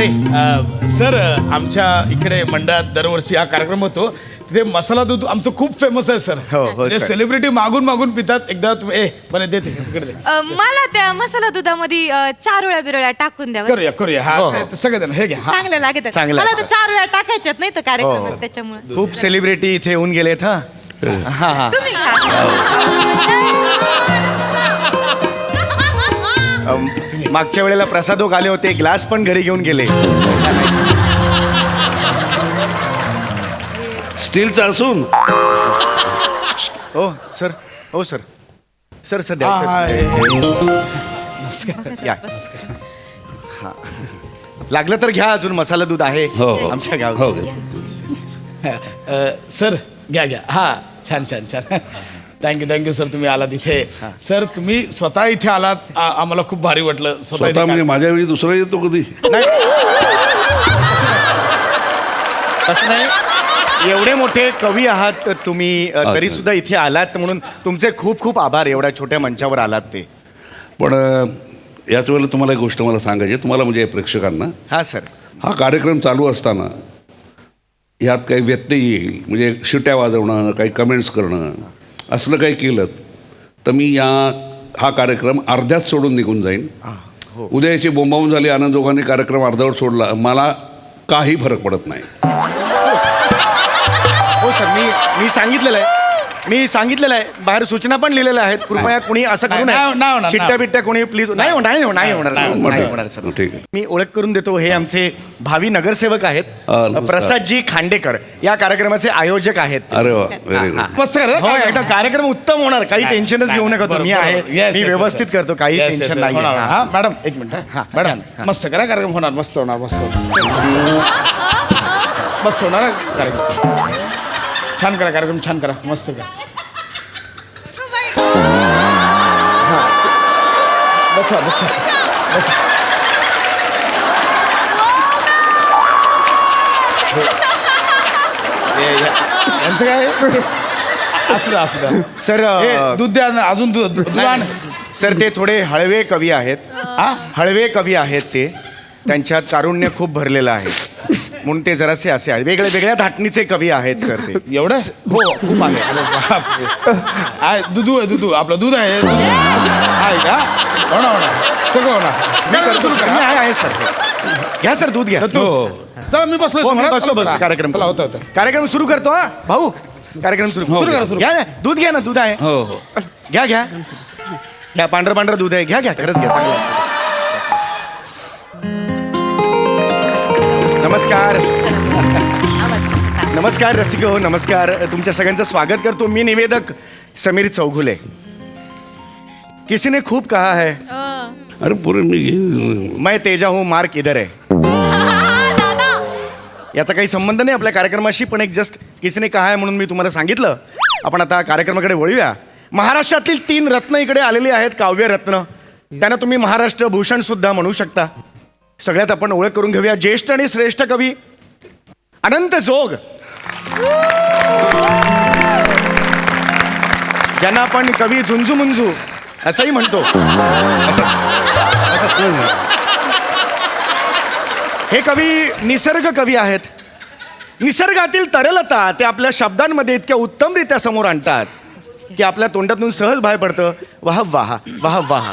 Dabhade. Sir आमच्या इकडे मंडळात दरवर्षी हा कार्यक्रम होतो. तिथे मसाला दूध आमचं खूप फेमस आहे सर. हो, ते सर. सेलिब्रिटी मागून मागून पितात. एकदा तुम्ही बने दे तिकडे दे. मला त्या मसाला दुधामध्ये 4 वेळा बिरळ्या टाकून द्या. करूया हा हो, ते सगळे जण हे घ्या हा. चांगलं लागत चांगलं मला आहे. तर 4 वेळा टाकायच्यात नाही तर हो. कार्यक्रमात त्याच्यामुळे खूप सेलिब्रिटी इथे येऊन गेलेत. हा हा हा. तुम्ही खा. मागच्या वेळेला प्रसादोक आले होते, ग्लास पण घरी घेऊन गेले. स्टीलचा असून हो सर, हो सर, सर सर हा, द्यायचं. हा, या. हा. लागलं तर घ्या, अजून मसाला दूध आहे हो, हो. आमच्या गावात. हो सर घ्या घ्या हा छान छान छान. थँक्यू सर तुम्ही आलात इथे. सर तुम्ही स्वतः इथे आलात आम्हाला खूप भारी वाटलं. स्वतः इथे म्हणजे माझ्या वेळी दुसरा येतो कधी. नाही तसं नाही, एवढे मोठे कवी आहात तुम्ही, तरी सुद्धा इथे आलात म्हणून तुमचे खूप खूप आभार. एवढ्या छोट्या मंचावर आलात ते. पण याच वेळेला तुम्हाला एक गोष्ट मला सांगायची आहे, तुम्हाला म्हणजे प्रेक्षकांना. हा सर. हा कार्यक्रम चालू असताना ह्यात काही व्यत्यय येईल, म्हणजे शिट्या वाजवणं, काही कमेंट्स करणं, असलं काही केलं तर मी हा कार्यक्रम अर्ध्यात सोडून निघून जाईन. उद्या याची बोंबाबोंब झाली, आनंदोगांनी कार्यक्रम अर्ध्यावर सोडला, मला काही फरक पडत नाही. हो सर, मी सांगितलेलं आहे, बाहेर सूचना पण लिहिलेल्या आहेत. कृपया कोणी असं करू नाही नये. होणार. शिट्ट्या बिट्ट्या कोणी प्लीज नाही होणार सर. ठीक आहे. मी ओळख करून देतो, हे आमचे भावी नगरसेवक आहेत, नमस्कार. प्रसादजी खांडेकर. या कार्यक्रमाचे आयोजक आहेत. अरे वा, व्हेरी गुड. मस्त करा. हो, एकदम कार्यक्रम उत्तम होणार. काही टेन्शनच घेऊ नका तुम्ही. आहे मी व्यवस्थित करतो, काही टेन्शन नाही. हा मॅडम एक मिनिट. हा मॅडम मस्त करा कार्यक्रम होणार. मस्त होणार. मस्त होणार कार्यक्रम. छान करा कार्यक्रम, छान करा, मस्त करा. बसा बसा बसा. यांचं काय असू द्या. सर दूध द्या ना, अजून दूध आण. सर ते थोडे हळवे कवी आहेत. हळवे कवी आहेत ते. त्यांच्यात कारुण्य खूप भरलेलं आहे म्हणून ते जरासे असे आहेत. वेगळ्या धाटणीचे कवी आहेत सर ते. एवढं हो, खूप आहे. दुधू आहे, दुधू आपलं दूध आहे का? होणार सगळं होणार. मी आहे सर. घ्या सर, दूध घ्या. चला मी बसलो. मी बसतो. कार्यक्रम होतं. कार्यक्रम सुरू करतो. हा भाऊ, कार्यक्रम सुरू करा. घ्या ना, दूध घ्या ना, दूध आहे. हो हो. घ्या पांढरं दूध आहे. घ्या खरंच घ्या. चांगलं आहे. नमस्कार रसिक हो, नमस्कार. तुमच्या सगळ्यांचं स्वागत करतो. मी निवेदक समीर चौघुले. किसी ने खूब कहा है, अरे पुरे मी मैं तेजा हूँ, मार्क इधर है. याचा काही संबंध नाही आपल्या कार्यक्रमाशी, पण एक जस्ट किसीने कहा है म्हणून मी तुम्हाला सांगितलं. आपण आता कार्यक्रमाकडे वळूया. महाराष्ट्रातील 3 रत्न इकडे आलेली आहेत, काव्य रत्न. त्यांना तुम्ही महाराष्ट्र भूषण सुद्धा म्हणू शकता. सगळ्यात आपण ओळख करून घेऊया. ज्येष्ठ आणि श्रेष्ठ कवी अनंत जोग, ज्यांना आपण कवी झुंजू मुंजू असंही म्हणतो. हे कवी निसर्ग कवी आहेत. निसर्गातील तरलता ते आपल्या शब्दांमध्ये इतक्या उत्तमरित्या समोर आणतात की आपल्या तोंडातून सहज बाहेर पडतं, वाह वाह वाह वाह.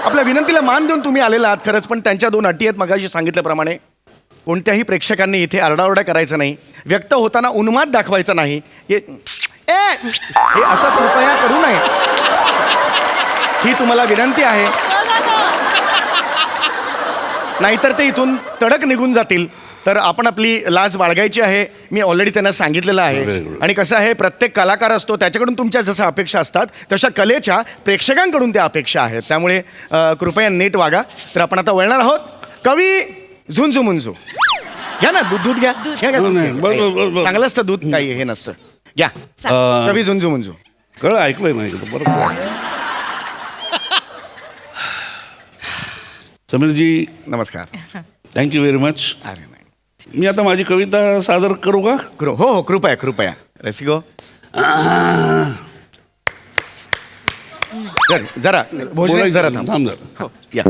आपल्या विनंतीला मान देऊन तुम्ही आलेला आहात खरंच, पण त्यांच्या 2 अटी आहेत. मगाशी सांगितल्याप्रमाणे कोणत्याही प्रेक्षकांनी इथे आरडाओरडा करायचा नाही, व्यक्त होताना उन्माद दाखवायचा नाही. हे असं कृपया करू नये, ही तुम्हाला विनंती आहे. नाहीतर ते इथून तडक निघून जातील. तर आपण आपली लाज बाळगायची आहे. मी ऑलरेडी त्यांना सांगितलेलं आहे. आणि कसं आहे, प्रत्येक कलाकार असतो, त्याच्याकडून तुमच्या जसं अपेक्षा असतात तशा कलेच्या प्रेक्षकांकडून त्या अपेक्षा आहेत. त्यामुळे कृपया नीट वागा. तर आपण आता वळणार आहोत. कवी झुंजू मुंजू. घ्या ना, दूध घ्या. चांगलं असतं दूध, काही हे नसतं. घ्या कवी झुंजू मुंजू. ऐकलंय नाही बरोबर. समीरजी नमस्कार. Thank you very much. अरे नाही, मी आता माझी कविता सादर करू का? हो कृपया रसिको. जरा भोजन जरा थांब. थांब जरा. हो, या.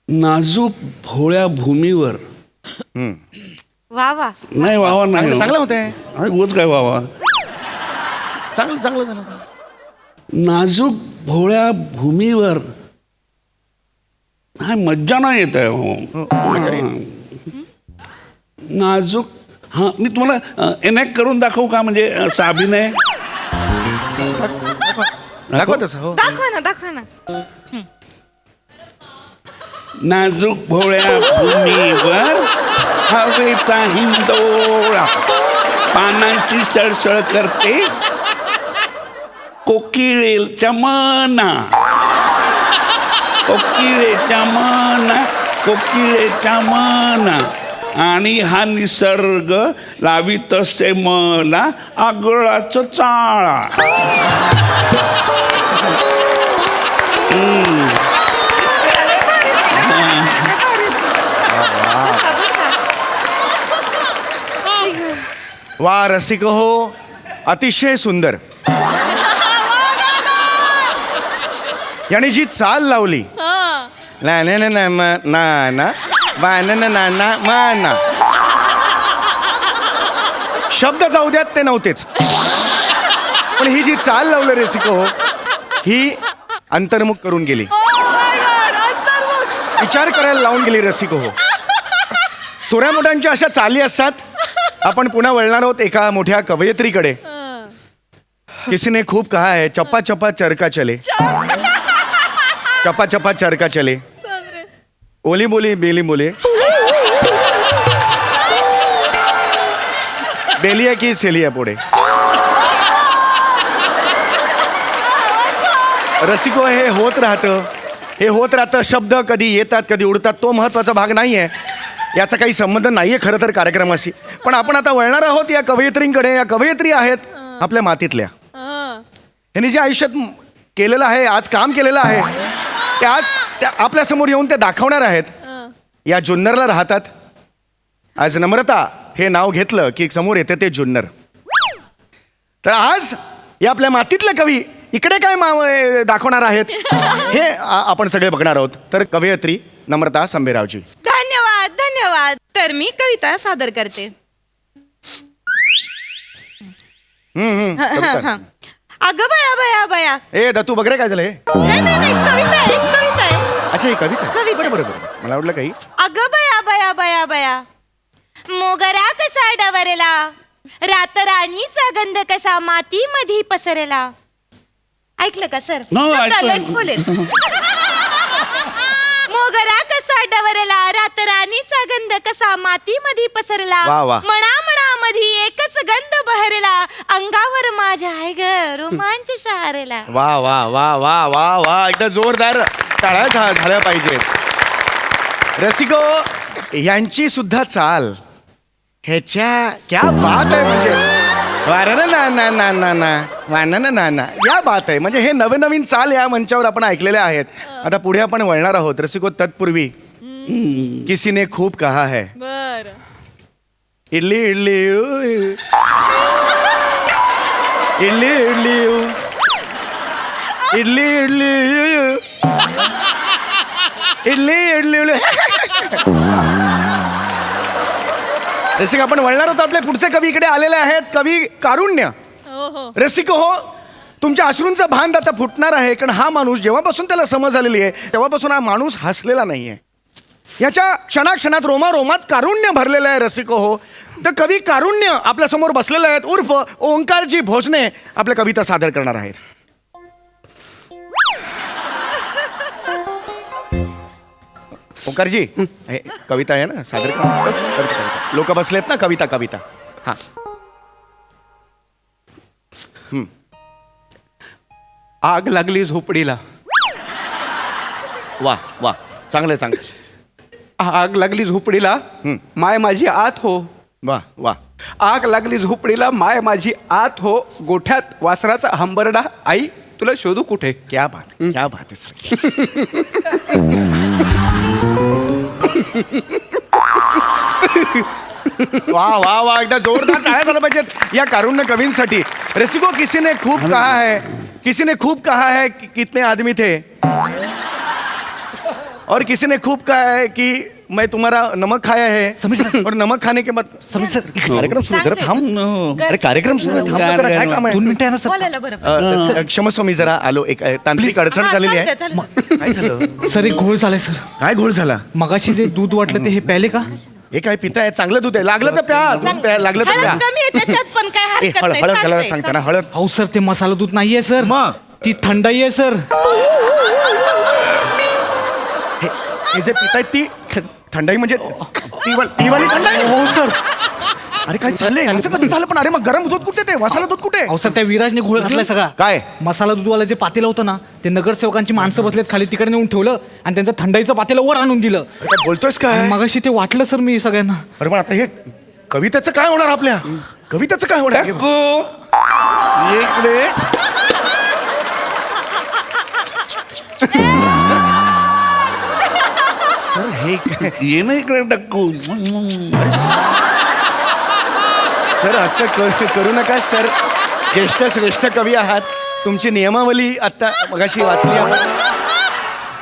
नाजूक भोळ्या भूमीवर. वा वा. नाही वावा नाही चांगलं होतंय. उगाच काय वावा. चांगलं चांगलं झालं. नाजूक भोळ्या भूमीवर. नाही मज्जा नाही येत आहे. नाजूक. हां मी तुम्हाला एनॅक्ट करून दाखवू का, म्हणजे असा अभिनय दाखवा तसं. हो. दाखवा ना. नाजूक भोळ्या भूमीवर हवेचा हिंदोळा, पानांची सळसळ करते कोकिळेच्या मना, कोकिळेच्या मना, कोकिळेच्या मना. आणि हा निसर्ग लावित असे मला आगळाच चाळा. वा रसिक हो, अतिशय सुंदर. याने जी चाल लावली ना ना ना ना ना ना ना वा ना ना ना ना मा ना, शब्द जाऊ द्यात ते नव्हतेच, पण ही जी चाल लावलं रसिक हो, ही अंतर्मुख करून गेली, विचार करायला लावून गेली रसिक हो. थोड्या मोठ्यांच्या अशा चाली असतात. आपण पुन्हा वळणार आहोत एका मोठ्या कवयित्रीकडे. किसीने खूप कहा है चप्पा चप्पा चरका चले, चप्पा चप्पा चरका चले, ओली बोली बेली बोले, बेलिया की सेलिया पुढे. रसिको हे होत राहतं, हे होत राहतं. शब्द कधी येतात कधी उडतात, तो महत्वाचा भाग नाही आहे. याचा काही संबंध नाही आहे खरं तर कार्यक्रमाशी. पण आपण आता वळणार आहोत या कवयित्रींकडे. या कवयित्री आहेत आपल्या मातीतल्या. यांनी जे आयुष्यात केलेलं आहे, आज काम केलेलं आहे, ते आज त्या आपल्यासमोर येऊन ते दाखवणार आहेत. या जुन्नरला राहतात. आज नम्रता हे नाव घेतलं की समोर येते ते जुन्नर. तर आज या आपल्या मातीतले कवी इकडे काय दाखवणार आहेत हे आपण सगळे बघणार आहोत. तर कवयित्री नम्रता संभेरावजी. धन्यवाद धन्यवाद. तर मी कविता सादर करते. कविता. अगं बया बया बया. ए दत्तू बघरे काय झालं हे? नाही कविता आहे, कविता आहे. अच्छा ही कविता. कविता. बरं बरं बरं, मला वाटलं काही. अगं बया बया बया बया, मोगरा कसा डवरला, रातराणीचा गंध कसा माती मध्ये पसरला. ऐकलं का सर? No, शब्दाला ऐकलं. खोलेत. मोगरा कसा डवरला, रातराणीचा गंध कसा माती मध्ये पसरला. वा, वा. मणा मधी एकच गंध बहरला, अंगावर माझ्या आहे ग रोमांच शहरला. वा वा वा वा वा वा, एकदा जोरदार टाळ्या झाल्या पाहिजेत. रसिको यांची सुद्धा चाल ह्याच्या क्या बात आहे. म्हणजे वारना ना ना ना ना ना वाना ना ना ना, या बात आहे. म्हणजे हे नवीन नवीन चाल या मंचावर आपण ऐकलेल्या आहेत. आता पुढे आपण वळणार आहोत. रसिको तत्पूर्वी किसीने खूप कहा है. बर. इडली इडली इडली इडली इडली इडली इडली इडली. रसिक आपण वळणार होतो. आपले पुढचे कवी इकडे आलेले आहेत. कवी कारुण्य. रसिक हो, तुमच्या अश्रूंचं भान आता फुटणार आहे. कारण हा माणूस जेव्हापासून त्याला समज आलेली आहे तेव्हापासून हा माणूस हसलेला नाहीये. याच्या क्षणाक्षणात रोमारोमात कारुण्य भरलेलं आहे. रसिक हो, तर कवी कारुण्य आपल्या समोर बसलेले आहेत. उर्फ ओंकारजी भोजने आपल्या कविता सादर करणार आहेत. ओंकारजी हे कविता आहे ना सादर करा. लोक बसलेत ना. कविता कविता हा. आग लागली झोपडीला. वा वा, चांगलं चांगलं. आग लागली झोपडीला, माय माझी आत हो. वा वा. आग लागली झोपडीला, माय माझी आत हो. गोठ्यात वासराचा हंबरडा, आई तुला शोधू कुठे. क्या बात, क्या बात आहे सर. वा वा वा, एकदा जोरदार टाळ्या झाल्या पाहिजेत या कारुण्य कवींसाठी. रसिको किसीने खूप कहा है, किसीने खूप कहा है कितने आदमी थे. और किसी ने खूब कहा है कि मैं तुम्हारा नमक खाया है समीर सर. और नमक खाने के बाद समीर सर. कार्यक्रम सुरू आहे, जरा थांब. अरे कार्यक्रम सुरू आहे, थांब ना जरा, काय काम आहे? 2 मिनिटं आहे ना सर. बोलायला बरं क्षमस्व मी जरा आलो, एक तांत्रिक अडचण झालेली आहे. काय झालं? सर एक घोळ झालाय सर. काय घोळ झाला? मगाशी जे दूध वाटलं ते हे प्याले का? हे काय पिताय? चांगलं दूध आहे, लागलं तर प्या, दूध प्या, लागलं तर प्या. हळद कमी आहे त्याच्यात पण काय ए, हरकत हळद नाही, हळद घालायला चालतंय, सांगता ना, हळद. अहो सर ते मसाला दूध नाहीये सर. मग? ती थंडाई आहे सर. हे जे पितायत ती थंडाई म्हणजे ती वाली थंडाई? हो सर. अरे काय चाललंय, असं कसं झालं? पण अरे मग गरम दूध कुठे, ते मसाला दूध कुठे? अहो सर त्या विराजने घोळ घातलाय सगळा. काय? मसाला दूधवाला जे पातेलं होतं ना ते नगरसेवकांची माणसं बसलेत खाली तिकडे नेऊन ठेवलं आणि त्यांचं थंडाईचं पातेलं वर आणून दिलं. अरे काय बोलतोयस काय? आणि मगाशी ते वाटलं सर मी सगळ्यांना. अरे पण आता हे कवितेचं काय होणार? आपल्या कवितेचं काय होणार? इकडे सर हे ये ना इकडे टक्कू. सर असं करू नका सर. ज्येष्ठ श्रेष्ठ कवी आहात, तुमची नियमावली आत्ता मगाशी वाचली आपण.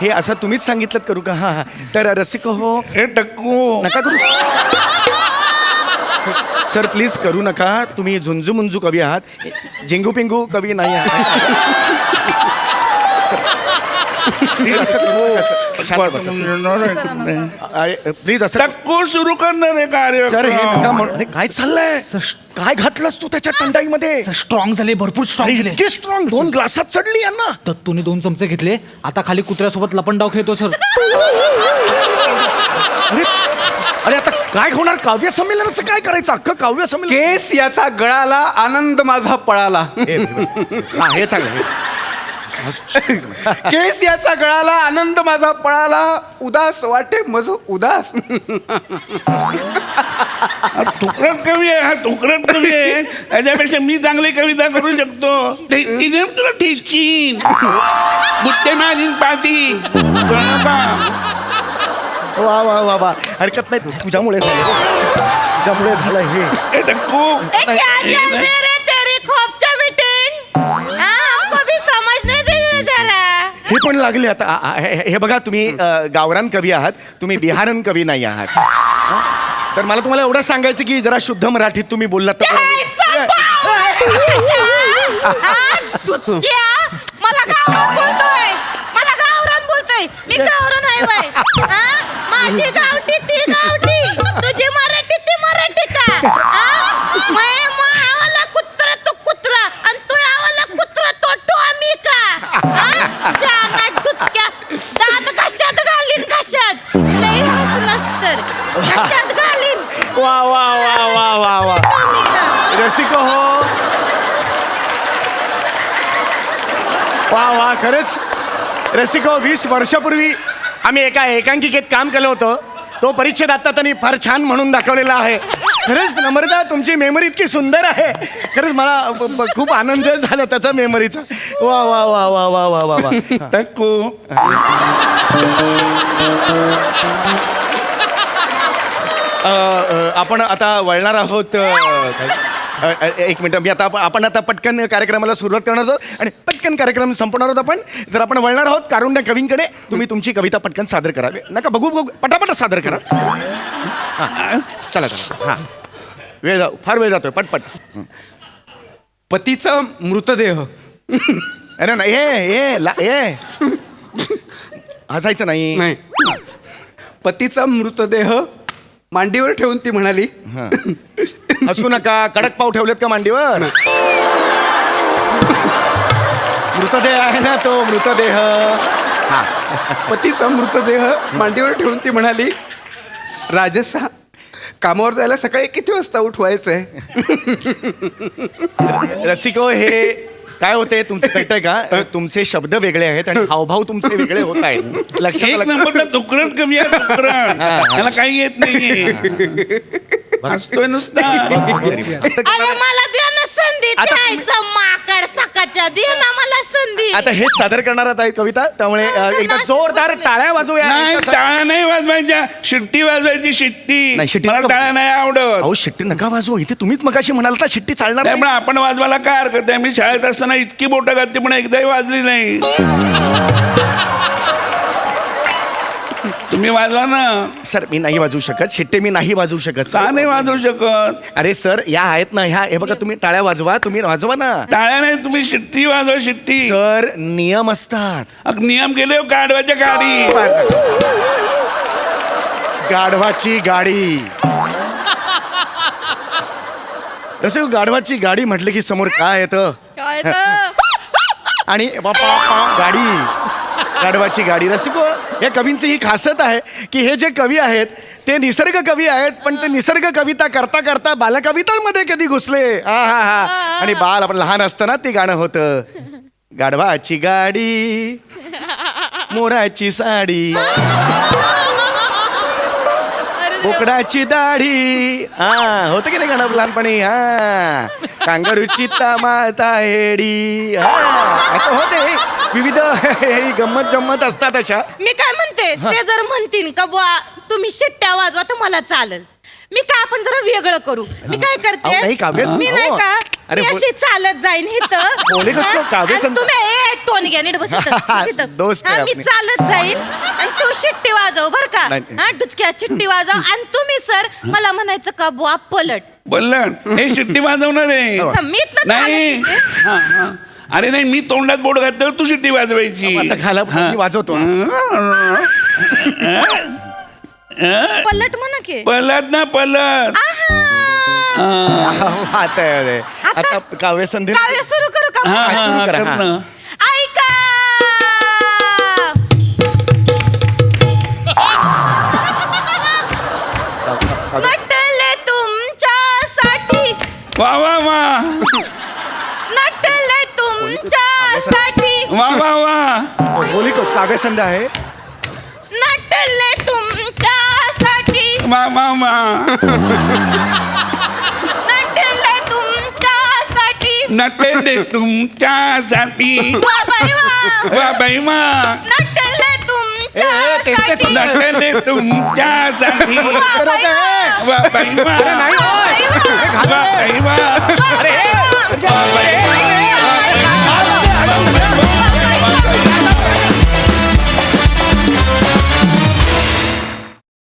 हे असं तुम्हीच सांगितलं करू का? हा हा. तर रसिक हो, हे टक्कू नका करू सर, प्लीज करू नका. तुम्ही झुंजू मुंजू कवी आहात, झिंगू पिंगू कवी नाही आहात. प्लीज असं करू नका सर. शांत बसा. प्लीज असं टक्कू सुरू करणार आहे कार्य. सर हे नका म्हणू. अरे काय चाललंय? काय घातलंस तू त्याच्या टंडाईमध्ये? स्ट्रॉंग झाले, भरपूर स्ट्रॉंग झाले. इतके स्ट्रॉंग, 2 ग्लासात चढली यांना. दत्तूने 2 चमचे घेतले. आता खाली कुत्र्यासोबत लपंडाव खेळतो सर. अरे अरे आता काय होणार? काव्य संमेलनाचं काय करायचं? अख्खं काव्य संमेलन. केस याचा गळाला, आनंद माझा पळाला. हा हे चांगलं. केस याचा गळाला, आनंद माझा पळाला, उदास वाटे मज उदास. तुकरट कवी आहे हा, तुकरट कवी आहे. त्याच्यापेक्षा मी चांगली कविता करू शकतो. तिने तुला ठेचकीन बुट्टे मारीन पाठी. वा वा वा वा, हरकत नाही. तुझ्यामुळे झालं, तुझ्यामुळे झालं हे. हे टक्कू ए, क्या चल रही रे तेरी खोपचा मीटिंग? हाँ, हमको भी समझ नहीं दे रहा जरा. हे पण लागले आता. हे बघा, तुम्ही गावरान कवी आहात, तुम्ही बिहारन कवी नाही आहात. हा? तर मला तुम्हाला एवढं सांगायचं की जरा शुद्ध मराठीत तुम्ही बोललात तर यायचा भाव. हा, तुझ्या मला गावरान बोलतोय, मला गावरान बोलतोय. मी गावरान आहे बाई. हा, माझी गावठी ती गावठी, तुझी मराठी ती मराठी का? हा, मैं आवाला कुत्रा तू कुत्रा आणि तू आवाला कुत्रा तो आम्ही का? हा, जाना डुचक्या, दात कशात घालीन कशात? लई हसलास तर कशात घालीन? वा वा वा वा वा वा. रसिको हो, वा वा, खरंच रसिको. 20 वर्षापूर्वी आम्ही एका एकांकिकेत काम केलं होतं. तो परिच्छेद आता त्यांनी फार छान म्हणून दाखवलेला आहे. खरंच नम्रता, तुमची मेमरी इतकी सुंदर आहे. खरंच मला खूप आनंद झाला त्याचा मेमरीचा. वा वा वा वा वा वा वा वा. टक्कू आपण आता वळणार आहोत. एक मिनिट, मी आता आपण आता पटकन कार्यक्रमाला सुरुवात करणार आहोत आणि पटकन कार्यक्रम संपवणार आहोत आपण. तर आपण वळणार आहोत कारुण्य कवींकडे. तुम्ही तुमची कविता पटकन सादर करा. नका बघू बघू, पटापट सादर करा. हां चला चला. हां फार वेळ जातोय, पटपट. पतीचा मृतदेह. अरे नाही, ये हसायचं नाही. नाही, पतीचा मृतदेह मांडीवर ठेवून ती म्हणाली, हसू नका. कडक पाव ठेवलेत का मांडीवर? मृतदेह आहे ना तो, मृतदेह. पतीचा मृतदेह मांडीवर ठेवून ती म्हणाली, राजसा कामावर जायला सकाळी किती वाजता उठवायचंय? रसिको, हे काय होते तुमचं कळतंय का? तुमचे शब्द वेगळे आहेत आणि हावभाव तुमचे वेगळे होत आहेत. एक लक्षात नंबरला तुकरट कमी आहे. तुकरट त्याला काही येत नाही. हसतोय नुसता. अरे मला द्या ना संधी, आता- द्यायचं माकड सकाळच्या, दे ना मला संधी. आता हेच सादर करणार आहात कविता, त्यामुळे एकदा जोरदार टाळ्या वाजवूया. नाही, टाळ्या नाही वाजवायच्या, शिट्टी वाजवायची. शिट्टी नाही, शिट्टी मला नका. टाळ्या नाही आवडत. अहो शिट्टी नका वाजवू. इथे तुम्हीच मगाशी म्हणाल तर शिट्टी चालणार नाही. त्यामुळे आपण वाजवायला काय हरकत आहे? मी शाळेत असताना इतकी बोटं घातली पण एकदाही वाजली नाही. तुम्ही वाजवा ना. सर मी नाही वाजवू शकत, शिट्टे मी नाही वाजवू शकत का सर. नाही वाजवू शकत? अरे सर या आहेत ना ह्या, हे बघा तुम्ही टाळ्या वाजवा, तुम्ही वाजवा ना. टाळ्या नाही, तुम्ही शिट्टी वाजवा, शिट्टी. सर नियम असतात. नियम केले हो गाढवाच्या गाडी. गाढवाची गाडी. जसं गाढवाची गाडी म्हटलं की समोर काय येतं? काय तर? आणि बापा गाडी, गाढवाची गाडी. रसिको, या कवींची ही खासियत आहे की हे जे कवी आहेत ते निसर्ग कवी आहेत, पण ते निसर्ग कविता करता करता बालकवितांमध्ये कधी घुसले. हा हा हा. आणि बाल आपण लहान असताना ते गाणं होतं, गाढवाची गाडी मोराची साडी बोकडाची दाढी. हा होतं की नाही गाणं लहानपणी? हा कांगारूची तमाळता हेडी. हा असं होते, विविध गंमत जम्मत असतात अशा. मी काय म्हणते, ते जर म्हणतील का बुवा तुम्ही शिट्ट्या वाजवा तर मला चालेल. मी काय आपण जरा वेगळं करू. मी काय अहो, नाही, करते, काव्य, मी नाही हो. का अरे, मी अशी चालत जाईन इथं. बोले कसं, हा? काव्य आणि संत- तुम्ही टोन घ्या नीट बस इथं, बस इथं. दोस्त आहे हा, मी आपली. चालत जाईन आणि तू शिट्टी वाजव बर का. नाही. हा डुचक्या शिट्टी वाजव आणि तुम्ही सर मला म्हणायचं का बुवा पलट. बोललं हे शिट्टी वाजवणार आहे. हा, मी इथनं नाही. चालत येते. हा, हा. अरे नाही, मी तोंडात बोट घातलं तू शिट्टी वाजवायची. आता खाला मी वाजवतो. पलट म्हणा की. पलत ना पलत. आहा. आता काव्य संधी काव्य सुरू करू का? हा, हा, सुरू हा, करा, कर हा. ना. ऐका नटले तुमच्यासाठी, वा वा वा नटले तुमच्यासाठी, वा वा वा. बोली काव्य संधी आहे. नटले तुमच्यासाठी, वा वा वा. नटले तुमच्यासाठी. नटले तुमच्यासाठी. वा बाई वा. वा बाई वा. नटले तुमच्यासाठी. नटले तुमच्यासाठी. वा बाई वा. वा बाई वा. नाही, वा बाई वा. वा बाई वा.